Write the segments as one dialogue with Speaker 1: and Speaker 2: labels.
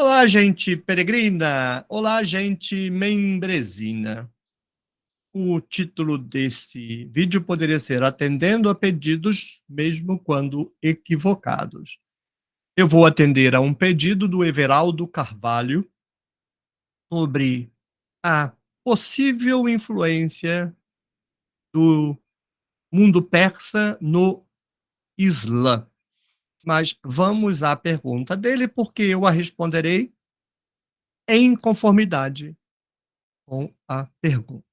Speaker 1: Olá, gente peregrina! Olá, gente membresina! O título desse vídeo poderia ser Atendendo a Pedidos, mesmo quando equivocados. Eu vou atender a um pedido do Everaldo Carvalho sobre a possível influência do mundo persa no Islã. Mas vamos à pergunta dele, porque eu a responderei em conformidade com a pergunta.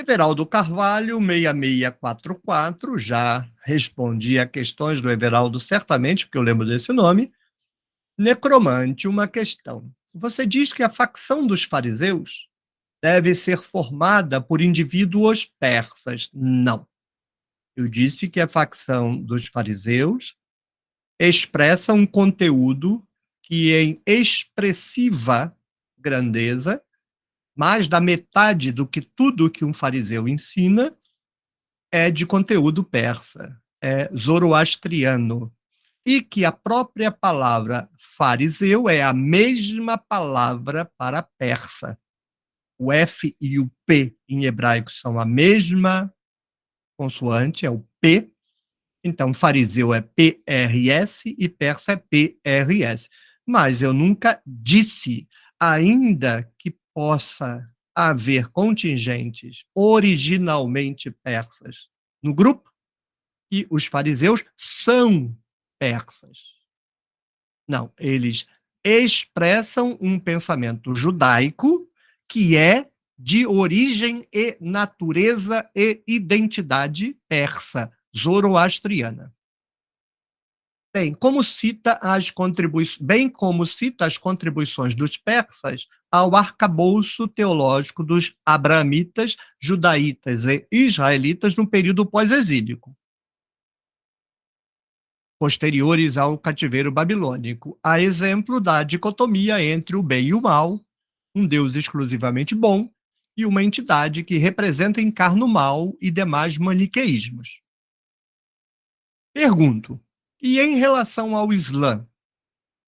Speaker 1: Everaldo Carvalho, 6644, já respondi a questões do Everaldo certamente, porque eu lembro desse nome. Necromante, uma questão. Você diz que a facção dos fariseus deve ser formada por indivíduos persas. Não. Eu disse que a facção dos fariseus expressa um conteúdo que, em expressiva grandeza, mais da metade do que tudo que um fariseu ensina é de conteúdo persa, é zoroastriano, e que a própria palavra fariseu é a mesma palavra para persa. O F e o P em hebraico são a mesma consoante, é o P. Então, fariseu é PRS e persa é PRS. Mas eu nunca disse, ainda que possa haver contingentes originalmente persas no grupo, que os fariseus são persas. Não, eles expressam um pensamento judaico que é de origem e natureza e identidade persa, zoroastriana. Bem como cita as contribuições dos persas ao arcabouço teológico dos abramitas, judaítas e israelitas no período pós-exílico, posteriores ao cativeiro babilônico, a exemplo da dicotomia entre o bem e o mal, um Deus exclusivamente bom e uma entidade que representa e encarna o mal e demais maniqueísmos. Pergunto, e em relação ao Islã,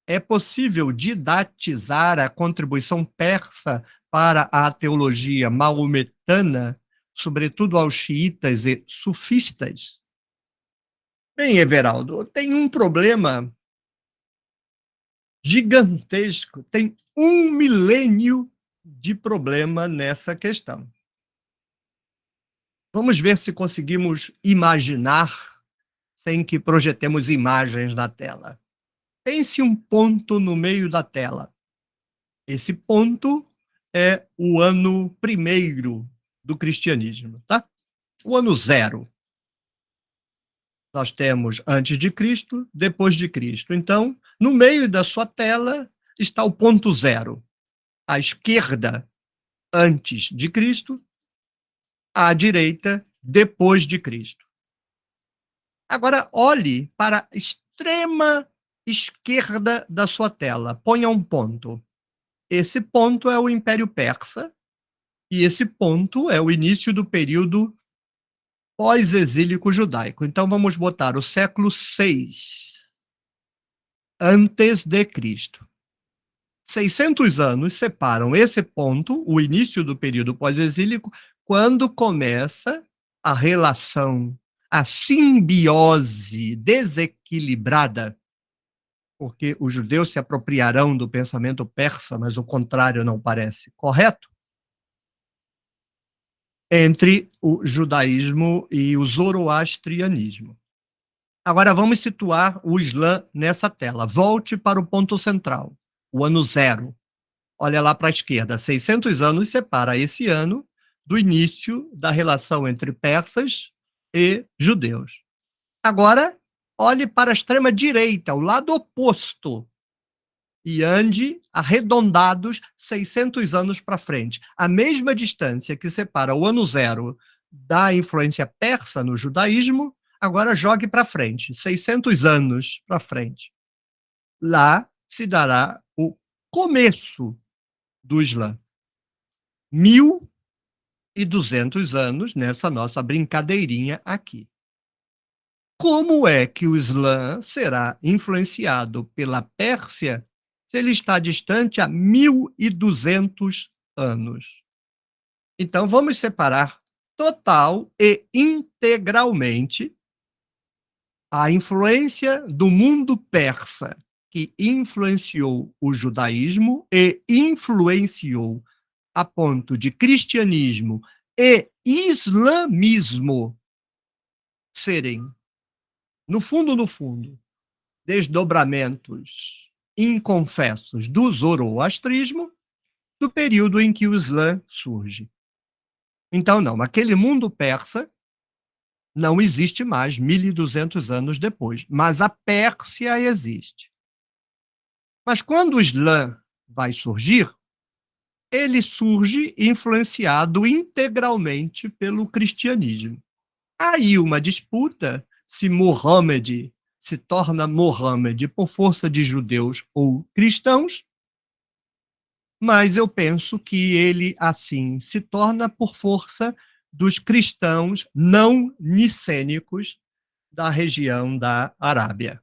Speaker 1: é possível didatizar a contribuição persa para a teologia maometana, sobretudo aos xiitas e sufistas? Bem, Everaldo, tem um problema gigantesco, tem 1 milênio de problema nessa questão. Vamos ver se conseguimos imaginar sem que projetemos imagens na tela. Pense um ponto no meio da tela. Esse ponto é o ano primeiro do cristianismo, tá? O ano zero. Nós temos antes de Cristo, depois de Cristo. Então, no meio da sua tela está o ponto zero. À esquerda, antes de Cristo, à direita, depois de Cristo. Agora, olhe para a extrema esquerda da sua tela. Ponha um ponto. Esse ponto é o Império Persa e esse ponto é o início do período pós-exílico judaico. Então, vamos botar o século 6 antes de Cristo. 600 anos separam esse ponto, o início do período pós-exílico, quando começa a relação, a simbiose desequilibrada, porque os judeus se apropriarão do pensamento persa, mas o contrário não parece correto, entre o judaísmo e o zoroastrianismo. Agora vamos situar o Islã nessa tela. Volte para o ponto central, o ano zero. Olha lá para a esquerda, 600 anos separa esse ano do início da relação entre persas e judeus. Agora, olhe para a extrema direita, o lado oposto, e ande arredondados 600 anos para frente. A mesma distância que separa o ano zero da influência persa no judaísmo, agora jogue para frente, 600 anos para frente. Lá se dará o começo do Islã. 1.200 anos nessa nossa brincadeirinha aqui. Como é que o Islã será influenciado pela Pérsia se ele está distante há 1.200 anos. Então, vamos separar total e integralmente a influência do mundo persa, que influenciou o judaísmo e influenciou a ponto de cristianismo e islamismo serem, no fundo, desdobramentos inconfessos do zoroastrismo, do período em que o Islã surge. Então, não, aquele mundo persa não existe mais 1.200 anos depois, mas a Pérsia existe. Mas quando o Islã vai surgir, ele surge influenciado integralmente pelo cristianismo. Aí uma disputa se Muhammad se torna Muhammad por força de judeus ou cristãos, mas eu penso que ele, assim, se torna por força dos cristãos não nicênicos da região da Arábia.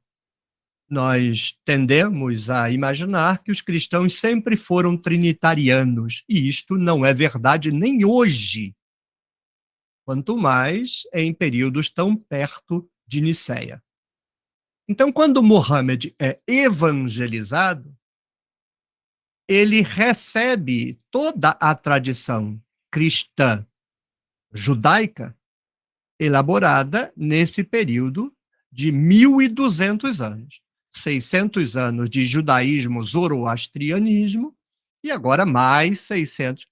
Speaker 1: Nós tendemos a imaginar que os cristãos sempre foram trinitarianos, e isto não é verdade nem hoje, quanto mais em períodos tão perto de Nicéia. Então, quando Muhammad é evangelizado, ele recebe toda a tradição cristã judaica elaborada nesse período de 1.200 anos. 600 anos de judaísmo zoroastrianismo e agora mais 600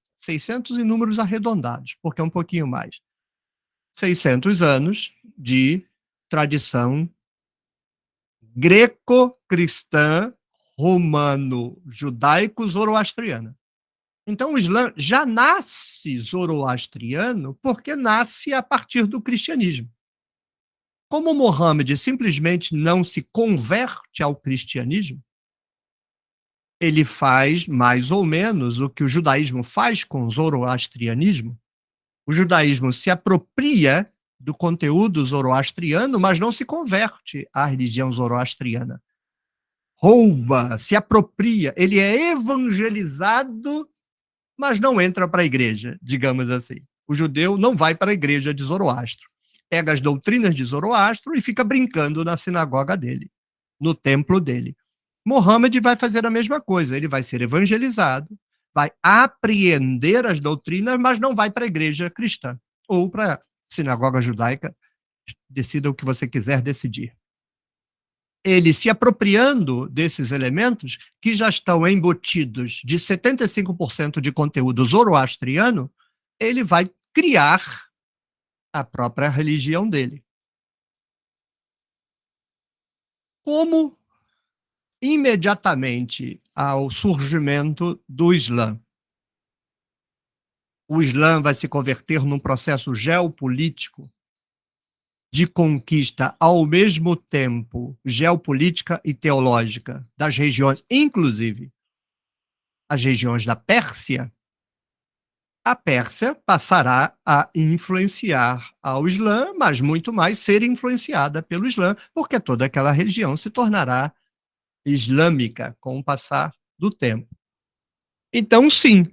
Speaker 1: em números arredondados, porque é um pouquinho mais. 600 anos de tradição greco-cristã, romano-judaico-zoroastriana. Então, o Islã já nasce zoroastriano porque nasce a partir do cristianismo. Como Mohammed simplesmente não se converte ao cristianismo, ele faz mais ou menos o que o judaísmo faz com o zoroastrianismo. O judaísmo se apropria do conteúdo zoroastriano, mas não se converte à religião zoroastriana. Rouba, se apropria, ele é evangelizado, mas não entra para a igreja, digamos assim. O judeu não vai para a igreja de Zoroastro. Pega as doutrinas de Zoroastro e fica brincando na sinagoga dele, no templo dele. Mohammed vai fazer a mesma coisa, ele vai ser evangelizado, vai apreender as doutrinas, mas não vai para a igreja cristã ou para a sinagoga judaica, decida o que você quiser decidir. Ele se apropriando desses elementos que já estão embutidos de 75% de conteúdo zoroastriano, ele vai criar a própria religião dele. Como imediatamente ao surgimento do Islã, o Islã vai se converter num processo geopolítico de conquista ao mesmo tempo geopolítica e teológica das regiões, inclusive as regiões da Pérsia, a Pérsia passará a influenciar ao Islã, mas muito mais ser influenciada pelo Islã, porque toda aquela região se tornará islâmica com o passar do tempo. Então, sim,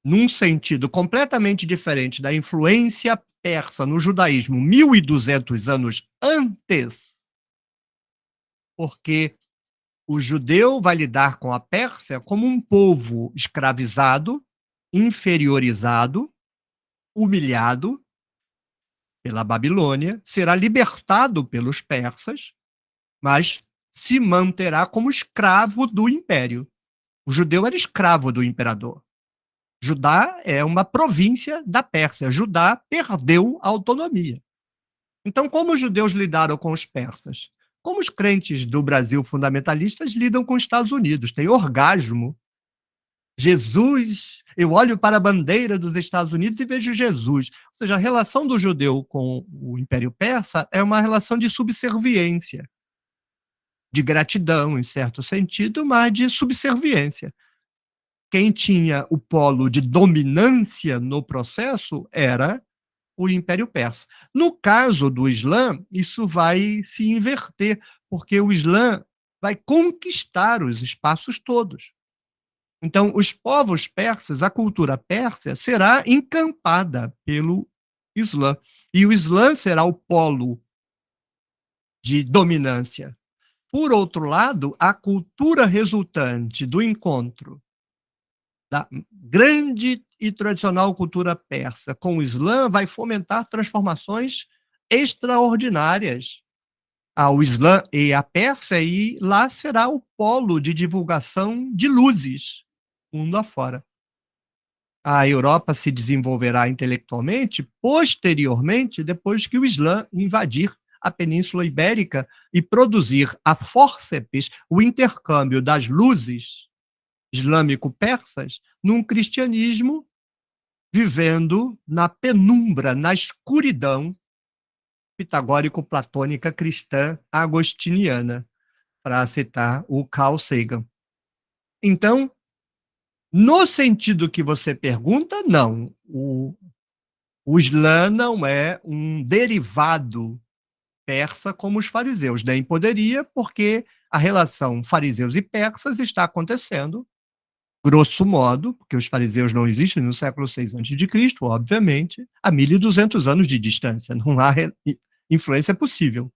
Speaker 1: num sentido completamente diferente da influência persa no judaísmo 1.200 anos antes, porque o judeu vai lidar com a Pérsia como um povo escravizado, inferiorizado, humilhado pela Babilônia, será libertado pelos persas, mas se manterá como escravo do império. O judeu era escravo do imperador. Judá é uma província da Pérsia. Judá perdeu a autonomia. Então, como os judeus lidaram com os persas? Como os crentes do Brasil fundamentalistas lidam com os Estados Unidos? Tem orgasmo. Jesus, eu olho para a bandeira dos Estados Unidos e vejo Jesus. Ou seja, a relação do judeu com o Império Persa é uma relação de subserviência, de gratidão, em certo sentido, mas de subserviência. Quem tinha o polo de dominância no processo era o Império Persa. No caso do Islã, isso vai se inverter, porque o Islã vai conquistar os espaços todos. Então, os povos persas, a cultura pérsia, será encampada pelo Islã. E o Islã será o polo de dominância. Por outro lado, a cultura resultante do encontro da grande e tradicional cultura persa com o Islã vai fomentar transformações extraordinárias ao Islã e à Pérsia, e lá será o polo de divulgação de luzes, mundo afora. A Europa se desenvolverá intelectualmente posteriormente, depois que o Islã invadir a Península Ibérica e produzir a fórceps o intercâmbio das luzes islâmico-persas num cristianismo vivendo na penumbra, na escuridão pitagórico-platônica cristã agostiniana, para citar o Carl Sagan. Então, no sentido que você pergunta, não. O Islã não é um derivado persa como os fariseus. Nem poderia, porque a relação fariseus e persas está acontecendo, grosso modo, porque os fariseus não existem no século VI a.C., obviamente, a 1.200 anos de distância. Não há influência possível.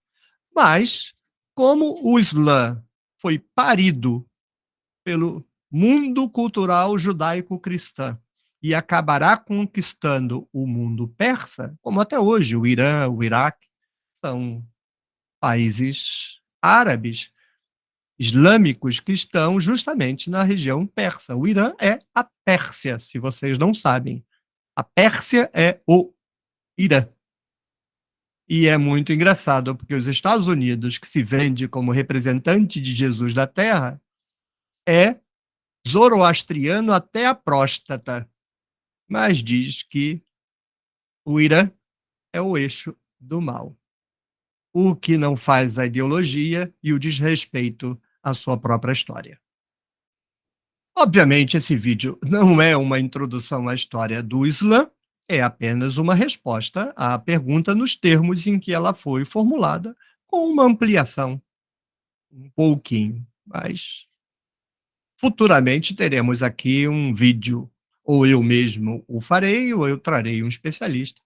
Speaker 1: Mas, como o Islã foi parido pelo mundo cultural judaico-cristã e acabará conquistando o mundo persa, como até hoje o Irã, o Iraque, são países árabes, islâmicos, que estão justamente na região persa. O Irã é a Pérsia, se vocês não sabem. A Pérsia é o Irã. E é muito engraçado, porque os Estados Unidos, que se vende como representante de Jesus da Terra, é zoroastriano até a próstata, mas diz que o Irã é o eixo do mal, o que não faz a ideologia e o desrespeito à sua própria história. Obviamente, esse vídeo não é uma introdução à história do Islã, é apenas uma resposta à pergunta nos termos em que ela foi formulada, com uma ampliação, um pouquinho, mas futuramente teremos aqui um vídeo, ou eu mesmo o farei, ou eu trarei um especialista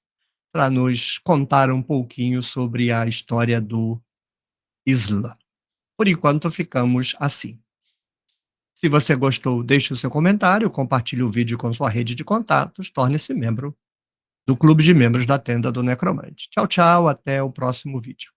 Speaker 1: para nos contar um pouquinho sobre a história do Islã. Por enquanto, ficamos assim. Se você gostou, deixe o seu comentário, compartilhe o vídeo com sua rede de contatos, torne-se membro do Clube de Membros da Tenda do Necromante. Tchau, tchau, até o próximo vídeo.